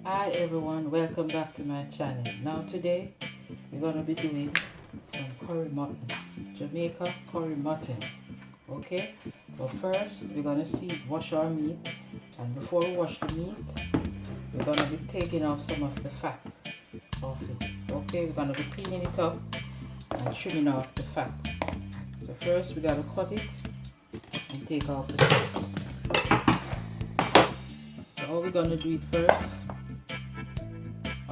Hi everyone, welcome back to my channel. Now today we're going to be doing some curry mutton, Jamaica curry mutton. Okay, but first we're going to wash our meat, and before we wash the meat we're going to be taking off some of the fats off it. Okay, we're going to be cleaning it up and trimming off the fat. So first we got to cut it and take off the fat. So all we're going to do it first,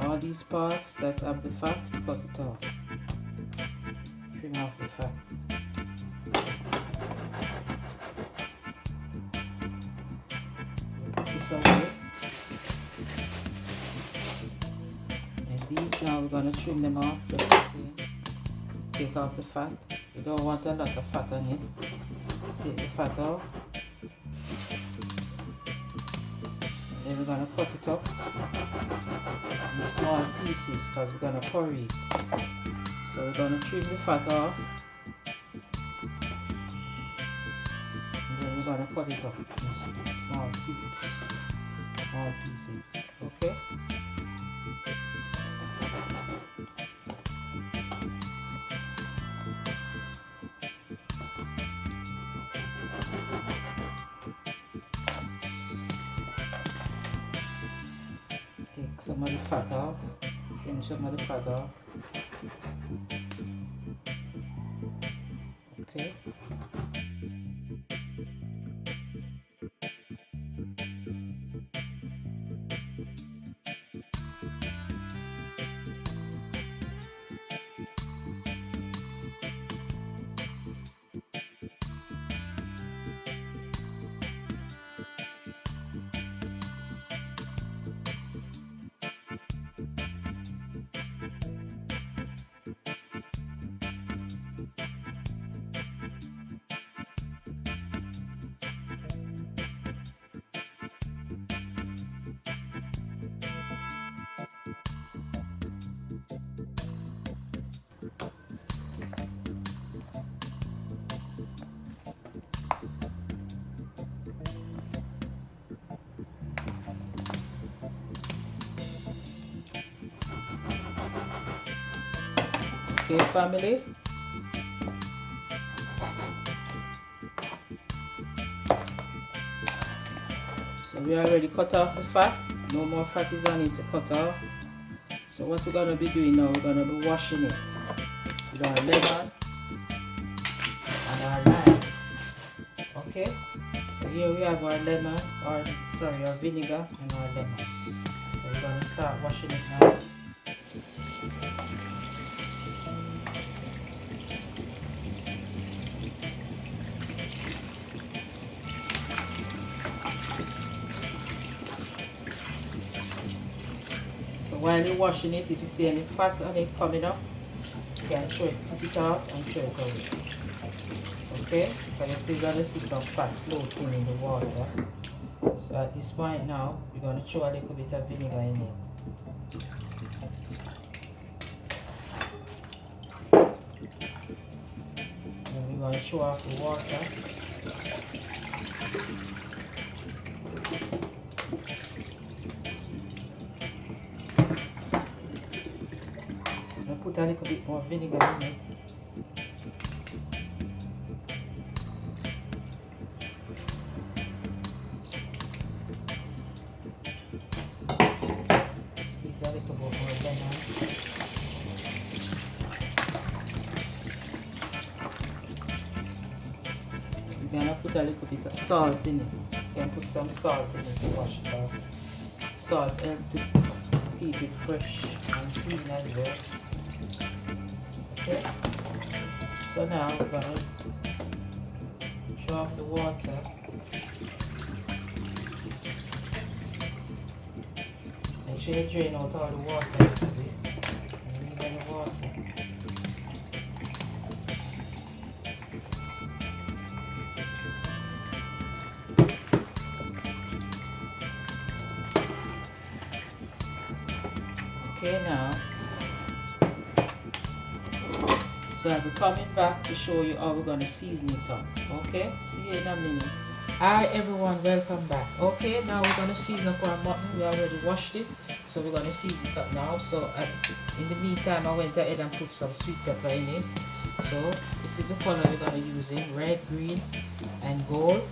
all these parts that have the fat, cut it off. Trim off the fat. Put this away. And these now we're going to trim them off just the same. Take off the fat. You don't want a lot of fat on it. Take the fat off. And then we're going to cut it up in small pieces because we're going to curry it. So we're going to trim the fat off. And then we're going to cut it up in small cubes, small pieces. Okay? Take some of the fat off, trim some of the fat off. Okay. Okay, family. So we already cut off the fat. No more fat is on it to cut off. So what we're gonna be doing now, we're gonna be washing it with our lemon and our lime. Okay. So here we have our lemon, our vinegar and our lemon. So we're gonna start washing it now. While you're washing it, if you see any fat on it coming up, you can throw it, put it out and throw it away. Okay? So you're still going to see some fat floating in the water. So at this point now, we're going to throw a little bit of vinegar in it. And we're going to throw off the water. Put a little bit more vinegar in it. Squeeze a little bit more lemon. We're gonna put a little bit of salt in it. You can put some salt in it to wash it off. Salt helps to keep it fresh and clean as well. Okay. So now we're going to draw off the water. Make sure you drain out all the water and leave any water. Okay, now. So I'll be coming back to show you how we're going to season it up. Okay? See you in a minute. Hi everyone, welcome back. Okay, now we're gonna season up our mutton. We already washed it, so we're gonna season it up now. So in the meantime, I went ahead and put some sweet pepper in it. So this is the color we're gonna use in red, green, and gold.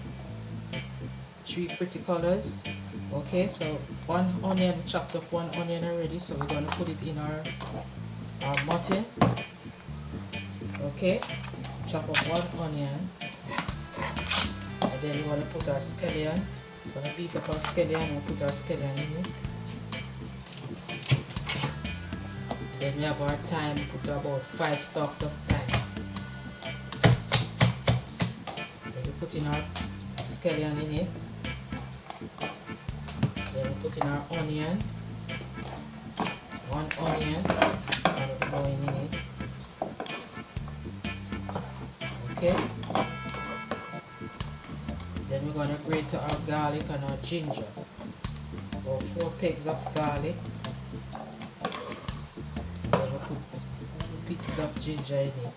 3 pretty colors. Okay, so one onion, chopped up one onion already. So we're gonna put it in our mutton. Okay, chop up one onion. And then we want to put our scallion. We're going to beat up our scallion and put our scallion in it. And then we have our thyme, put about 5 stalks of thyme. Then we put in our scallion in it. Then we put in our onion. 1 onion. And going in it. Okay. Then we're going to grate our garlic and our ginger. About 4 pegs of garlic. Then we'll put pieces of ginger in it.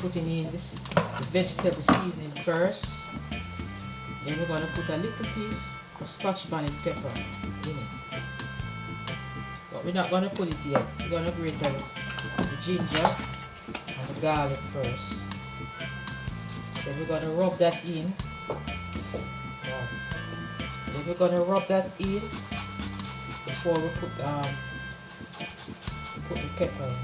Putting in the vegetable seasoning first. Then we're going to put a little piece of Scotch bonnet pepper in it. But we're not going to put it yet. We're going to grate the ginger and the garlic first. Then we're going to rub that in. Then we're going to rub that in before we put the pepper in.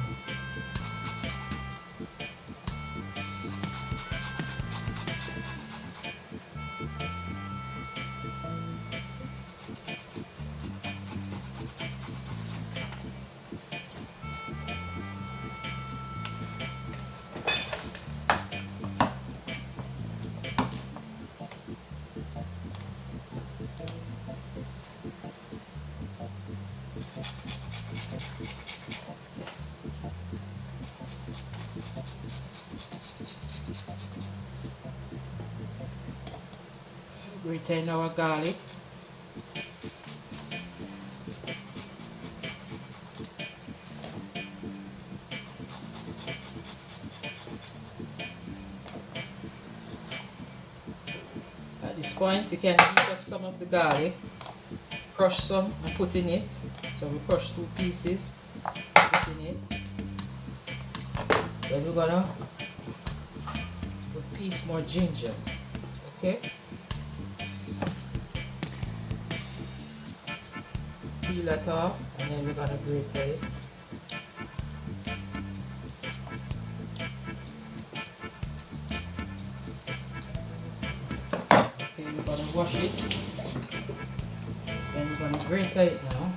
Retain our garlic. At this point you can heat up some of the garlic, crush some and put in it. So we crush 2 pieces, put in it. Then we're gonna put a piece more ginger. Okay? Peel it off and then we're gonna grate it. Okay, we're gonna wash it. Then we're gonna grate it now.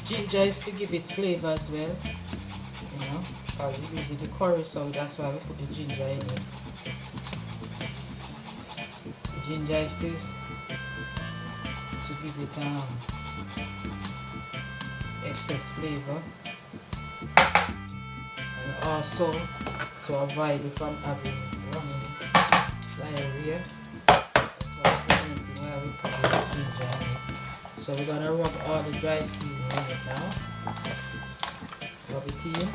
Ginger is to give it flavor as well, you know, because we use it in the curry, so that's why we put the ginger in it. Ginger is to give it excess flavor, and also to avoid it from having running diarrhea. That's why we put the ginger in it. So we're gonna rub all the dry seasoning in it now. Rub it in.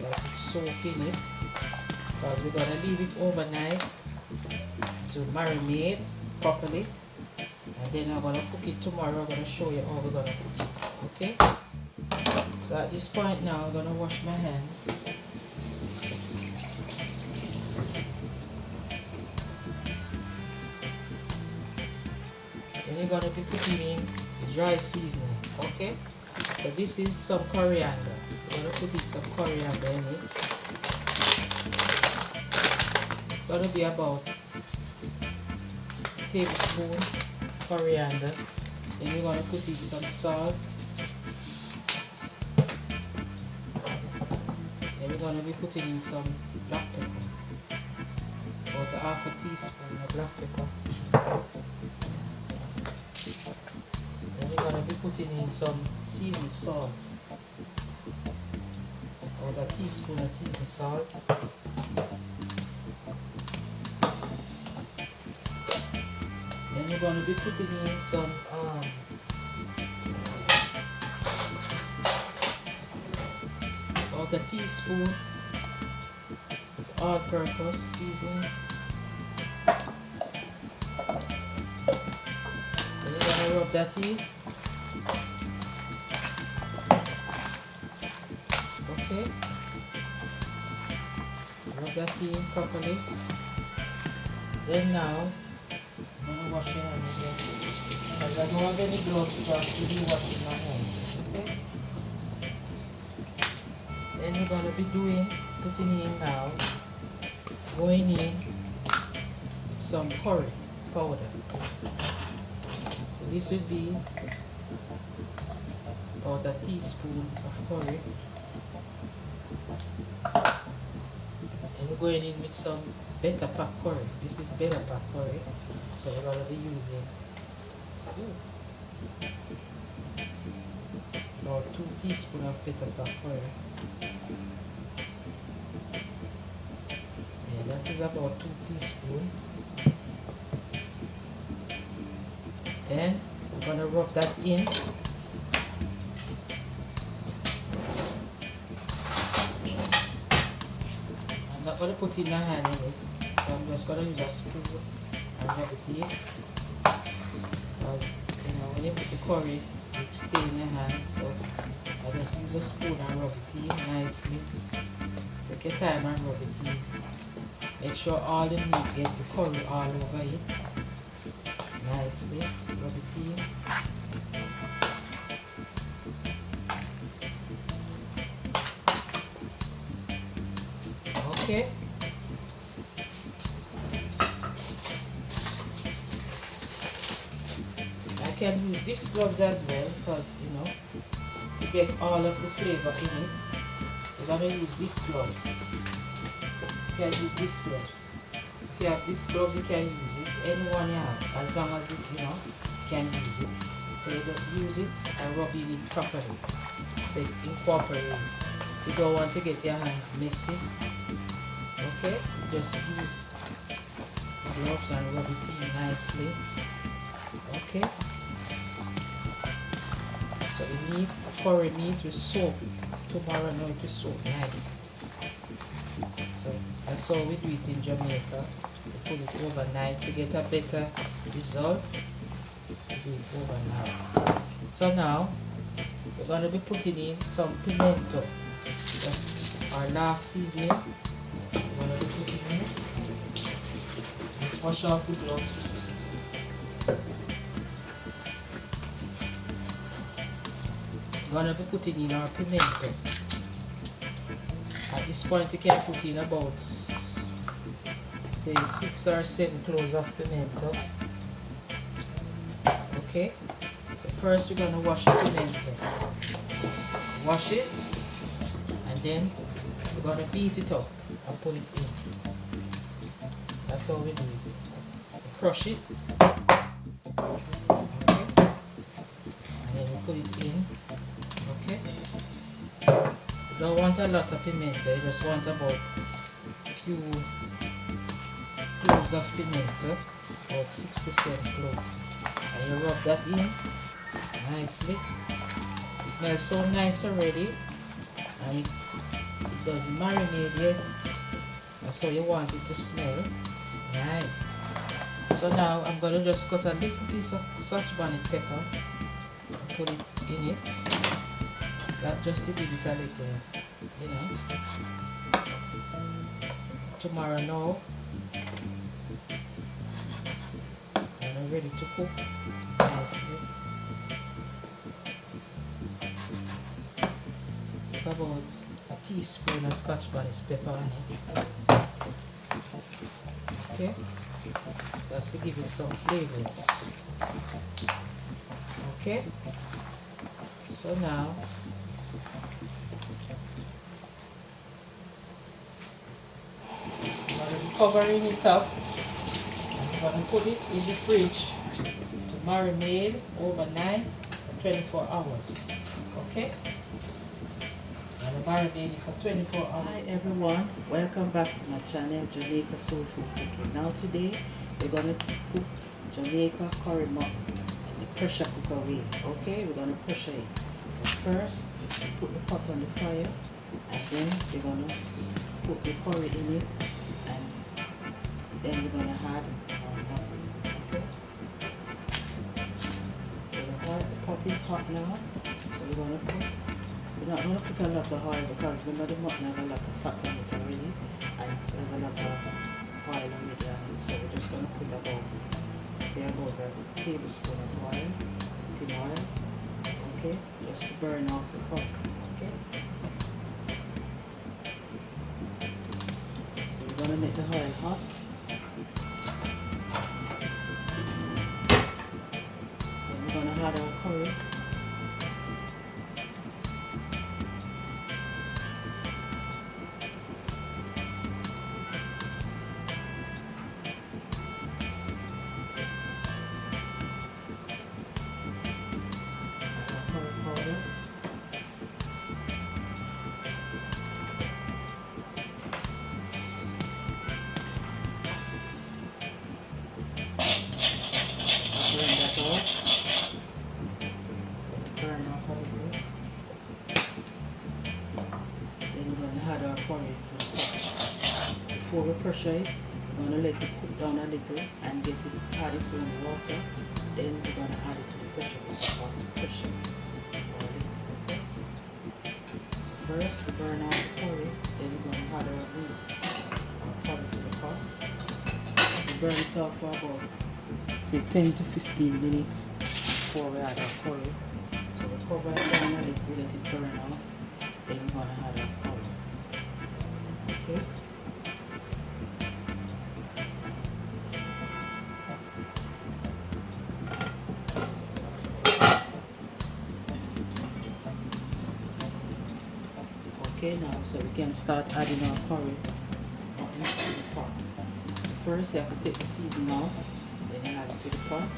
Let it soak in it. Because we're going to leave it overnight to marinate properly, and then I'm going to cook it tomorrow. I'm going to show you how we're going to cook it. Okay, so at this point now I'm going to wash my hands. Then you're going to be putting in the dry seasoning. Okay, so this is some coriander. We're going to put in some coriander in it. It's going to be about a tablespoon coriander. Then we're going to put in some salt. Then we're going to be putting in some black pepper. About a half a teaspoon of black pepper. Then we're going to be putting in some seasoned salt. About a teaspoon of seasoned salt. Then we're going to be putting in some a teaspoon all-purpose seasoning. Then you're gonna rub that in. Okay. Rub that in properly. Then now I'm gonna wash your hands again. Because I don't have any gloves, so I'm to be washing my hands. Okay? Then we're gonna be putting in now, going in with some curry powder. So this would be about a teaspoon of curry. And we're going in with some better pack curry. This is better pack curry. So we're gonna be using about 2 teaspoons of better pack curry. Yeah, that is about 2 teaspoons. Then we're gonna rub that in. I'm not gonna put in my hand in it, so I'm just gonna use a spoon and rub it in. You know, when you put the curry, it stays in your hand, so I just use a spoon and rub it in nicely. Take your time and rub it in. Make sure all the meat get the curry all over it. Nicely, rub it in. Okay. I can use these gloves as well because, you know, to get all of the flavor in it. We're gonna use these gloves. You can use these gloves. If you have these gloves, you can use it. Anyone you have, as long as it, you know, you can use it. So you just use it and rub it properly. So it incorporates. You don't want to get your hands messy. Okay, just use gloves and rub it in nicely. Okay. So the meat, curry meat will soak. Tomorrow night it will soak nice. So that's how we do it in Jamaica. We put it overnight to get a better result. We do it overnight. So now we're going to be putting in some pimento. That's our last seasoning. We're going to be putting in. Wash off the gloves. We're going to be putting in our pimento. At this point you can put in about say 6 or 7 cloves of pimento. Okay, so first we're going to wash the pimento. Wash it and then we're going to beat it up and put it in. That's how we do it. Crush it. Okay, and then we put it in. Okay, you don't want a lot of pimento, you just want about a few cloves of pimento, about 6 to 7 cloves. And you rub that in nicely. It smells so nice already, and it doesn't marinate yet. That's how you want it to smell. Nice. So now I'm going to just cut a little piece of Scotch bonnet pepper and put it in it. That just to give it a little, you know. Tomorrow now, and I'm ready to cook nicely. Put about a teaspoon of Scotch bonnet pepper on it. Okay, that's to give it some flavors. Okay, so now I'm going to be covering it up. I'm going to put it in the fridge to marinate overnight for 24 hours. Okay? I'm going to marinate it for 24 hours. Hi everyone, welcome back to my channel, Jamaica Soul Food Cooking. Now today we're going to cook Jamaica curry mutton in the pressure cooker way. Okay, we're going to pressure it. But first, put the pot on the fire And then we're gonna put the curry in it, and then we're gonna add our mutton. Okay. So the pot is hot now. So we're not gonna put a lot of oil because remember the mutton have a lot of fat on it already, and it have a lot of oil already on it. So we're just gonna put about a tablespoon of oil, cooking oil. Okay, just to burn off the pot. Okay. So we're gonna make the oil hot. Then we're gonna add our curry. Burn off a little. Then we're going to add our curry to the pot. Before we pressure it, we're going to let it cook down a little and get it add its own water. Then we're going to add it to the pressure cooker to pressure. Okay. So first we burn out the curry, then we're going to add our curry to the pot. We burn it off for about say 10 to 15 minutes before we add our curry. So we cover it down a little, let it burn off, then we're going to add our curry. Okay? Okay, now so we can start adding our curry into the pot. First you have to take the seasoning off, then you add it to the pot.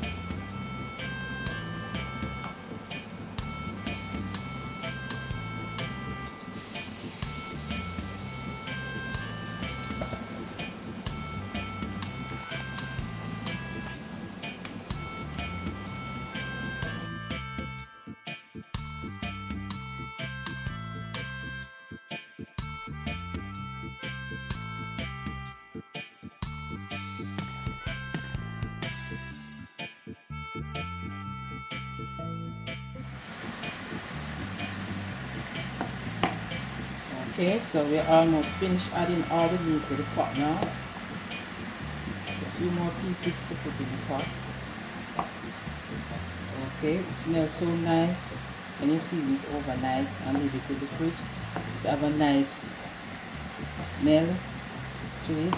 Okay, so we're almost finished adding all the meat to the pot now. A few more pieces to put in the pot. Okay, it smells so nice when you season it overnight and leave it in the fridge. It have a nice smell to it.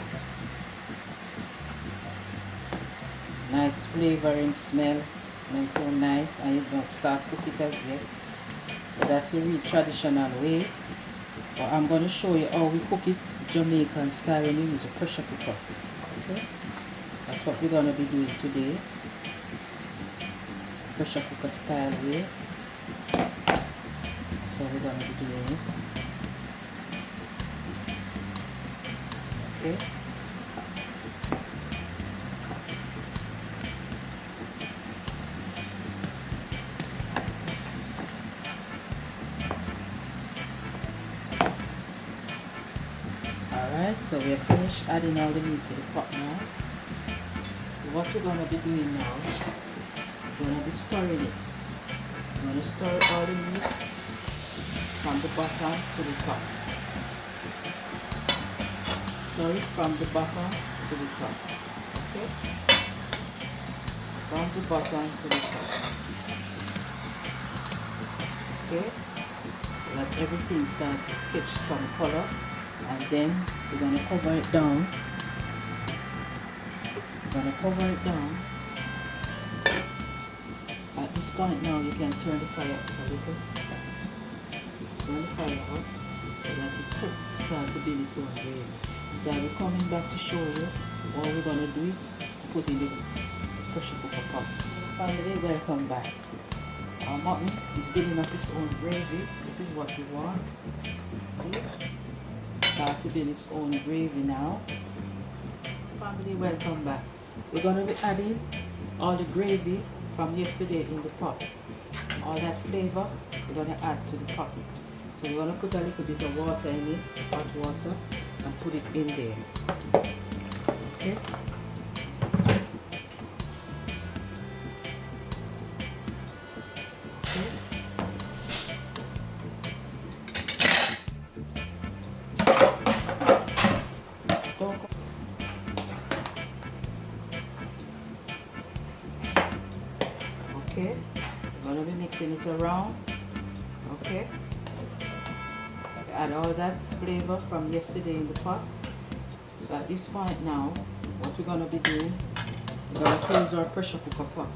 Nice flavoring smell. Smells so nice, and you don't start cooking it as yet. So that's a real traditional way. But I'm going to show you how we cook it Jamaican style when you use a pressure cooker. Okay? That's what we're going to be doing today. Pressure cooker style way. So we're going to be doing it. Okay? Alright, so we are finished adding all the meat to the pot now. So what we're going to be doing now, we're going to be stirring it. We're going to stir all the meat from the bottom to the top. Stir it from the bottom to the top. Okay? From the bottom to the top. Okay? Let everything start to catch some color. And then we're going to cover it down. We're going to cover it down. At this point now you can turn the fire up a little. Turn the fire up so that it could start to build its own gravy. So I'll be coming back to show you what we're going to do to put in the pressure cooker pot. Finally, welcome back. Our mutton is building up its own gravy. This is what we want. See? Start to build its own gravy now. Family, welcome back. We're going to be adding all the gravy from yesterday in the pot. All that flavor we're going to add to the pot. So we're going to put a little bit of water in it, hot water, and put it in there. Okay. Okay, we're going to be mixing it around. Okay, add all that flavor from yesterday in the pot. So at this point now, what we're going to be doing, we're going to close our pressure cooker pot.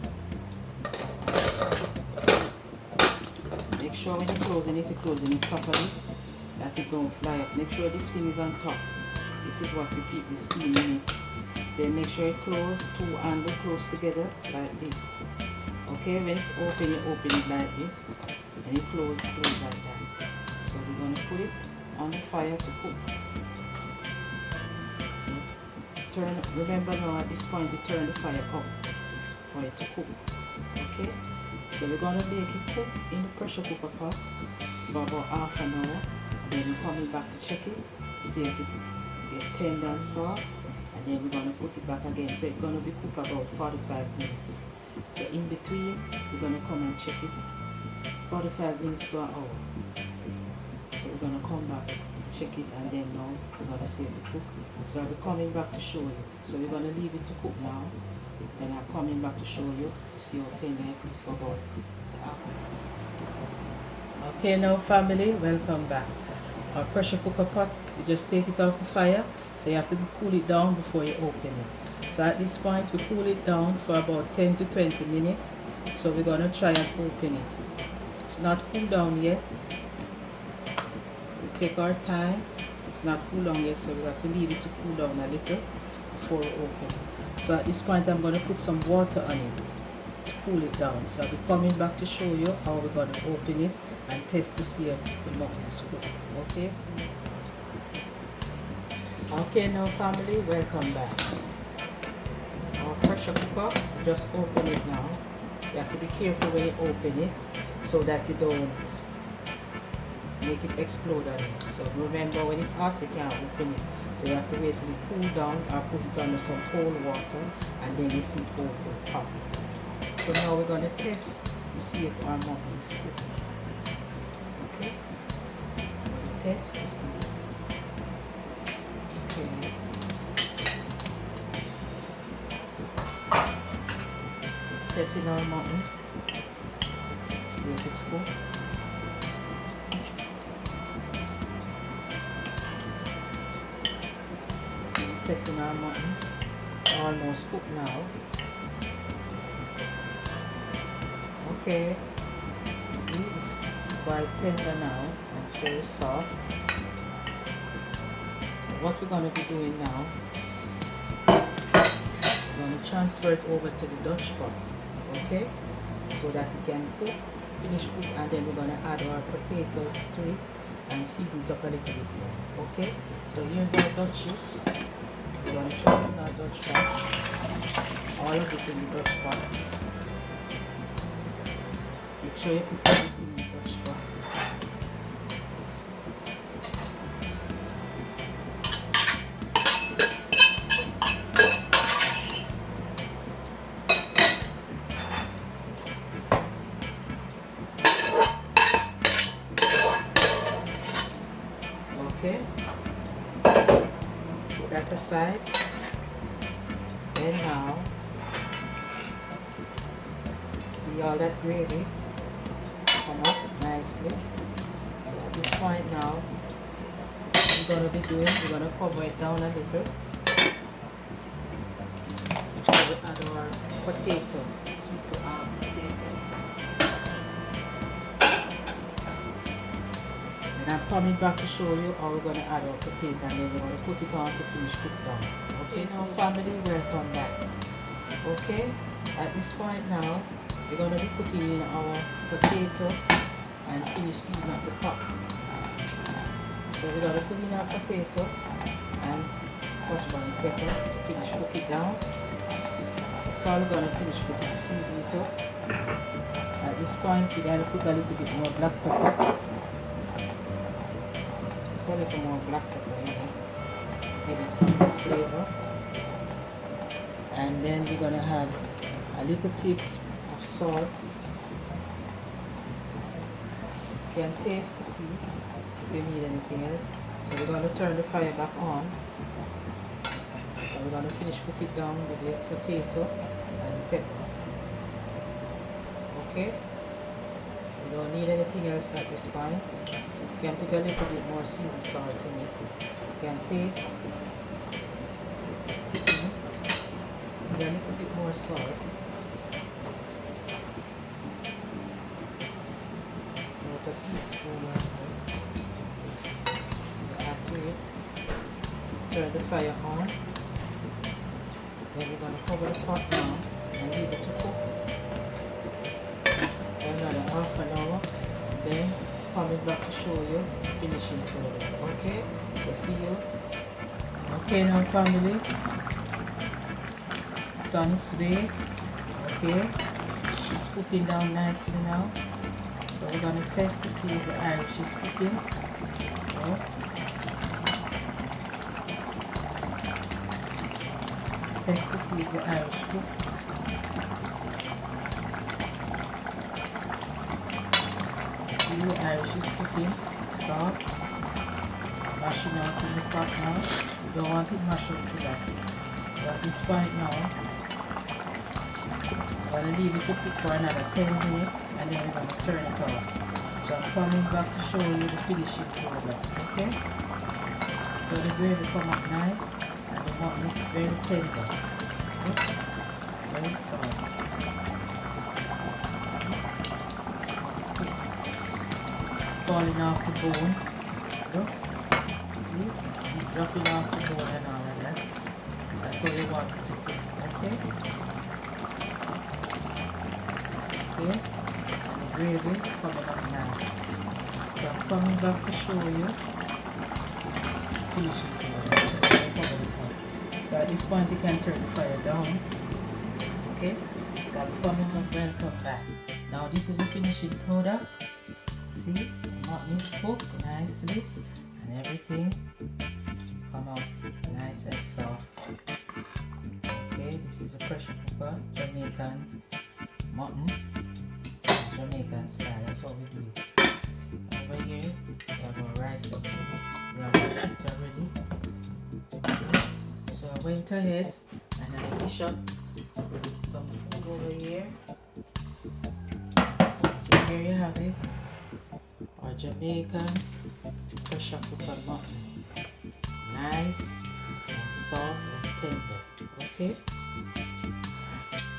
Make sure when you're closing it, you're closing it properly, as it don't fly up. Make sure this thing is on top. This is what to keep the steam in it. So you make sure you close, two angles close together like this. Okay, when it's open, you open it like this, and you close like that. So we're going to put it on the fire to cook. So turn, remember now at this point you turn the fire up for it to cook. Okay, so we're going to make it cook in the pressure cooker pot for about half an hour. Then we're coming back to check it, see if it gets tender and soft, and then we're going to put it back again. So it's going to be cooked about 45 minutes. So in between, we're going to come and check it 45 minutes to an hour. So we're going to come back, check it, and then now we're going to see if it cook. So I'll be coming back to show you. So we're going to leave it to cook now. Then I'm coming back to show you, see how tender it is for about an hour. Okay, now family, welcome back. Our pressure cooker pot, you just take it off the fire. So you have to cool it down before you open it. So at this point, we cool it down for about 10 to 20 minutes. So we're going to try and open it. It's not cooled down yet. We take our time. It's not cooled down yet, so we have to leave it to cool down a little before we open it. So at this point, I'm going to put some water on it to cool it down. So I'll be coming back to show you how we're going to open it and test to see if the mutton is cooked. Okay? Okay, now family, welcome back. Our pressure cooker, just open it now. You have to be careful when you open it so that you don't make it explode on you. So remember, when it's hot, you can't open it. So you have to wait till it cool down or put it under some cold water, and then you see it open up. So now we're going to test to see if our mutton is cooked. Okay? Test to see. Okay. Testing our mutton. See if it's cooked. Testing our mutton. It's almost cooked now. Okay. See, it's quite tender now and very soft. So what we're going to be doing now, we're going to transfer it over to the Dutch pot. Okay? So that it can cook, finish cook, and then we're going to add our potatoes to it and season it up a little bit more. Okay? So here's our Dutch soup. We're going to chop in our Dutch pot, all of it in the Dutch pot. Make sure you put everything in the Dutch pot. Okay. That aside. Then now, see all that gravy come up nicely. So at this point now, what we're going to be doing, we're going to cover it down a little. So we add our potato, sweet potato. And I'm coming back to show you how we're going to add our potato, and then we're going to put it on to finish cook down. Okay, now family, welcome back. Okay, at this point now, we're going to be putting in our potato and finish seasoning up the pot. So we're going to put in our potato and scotch bonnet pepper, finish cook it down. So we're going to finish putting the seasoning it up. At this point, we're going to put a little bit more black pepper. It's a little more black pepper, you know, give it some more flavor. And then we're gonna add a little tip of salt. You can taste to see if you need anything else. So we're gonna turn the fire back on. And we're gonna finish cook it down with the potato and pepper. Okay? We don't need anything else at this point. You can put a little bit more seasoned salt in it. You can taste. See? Put a little bit more salt. About a teaspoon or so. Add to it. Turn the fire on. Then we're going to cover the pot now and leave it to cook for another half an hour. Then coming back to show you finishing product. Okay, so see you. Okay, now family, it's on its way. Okay, it's cooking down nicely now. So we're going to test to see if the Irish is cooking. So test to see if the Irish cook. See, the Irish is cooking. Soft. It's mashing out in the pot now. You don't want it mashed up to that. So at this point now, I'm going to leave it to cook for another 10 minutes and then we're going to turn it off. So I'm coming back to show you the finishing product. Okay? So the gravy come up nice. And the mutton is very tender, okay? Very soft. Falling off the bone, look, see? It's dropping off the bone and all of that. That's how you want it to cook, okay? Okay, and the gravy coming up nice. So I'm coming back to show you finishing product. So at this point you can turn the fire down. Okay, so I'm coming up and come back. Now this is the finishing product. See, mutton is cooked nicely and everything come out nice and soft. Okay, this is a pressure cooker, Jamaican mutton, Jamaican style, that's how we do it. Over here we have our rice and peas, we have our shit already. So I went ahead and I dish up some food over here. So here you have it, our Jamaican pressure cooker mutton. Nice and soft and tender. Okay?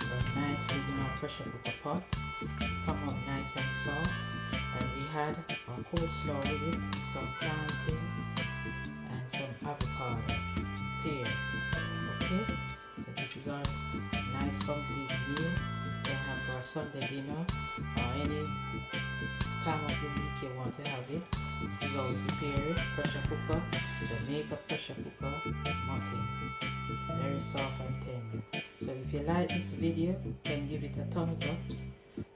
So nicely in our pressure cooker pot. Come out nice and soft. And we had our coleslaw with it, some plantain and some avocado, pear. Okay, so this is our nice complete meal. You can have for a Sunday dinner or any time of the week you want to have it. This is how we prepare it. Pressure cooker, Jamaica pressure cooker mutton. Very soft and tender. So if you like this video, then give it a thumbs up.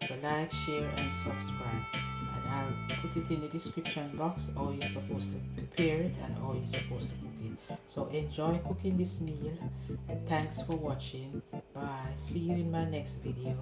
So like, share and subscribe. And I'll put it in the description box how you're supposed to prepare it and how you're supposed to cook it. So enjoy cooking this meal and thanks for watching. Bye. See you in my next video.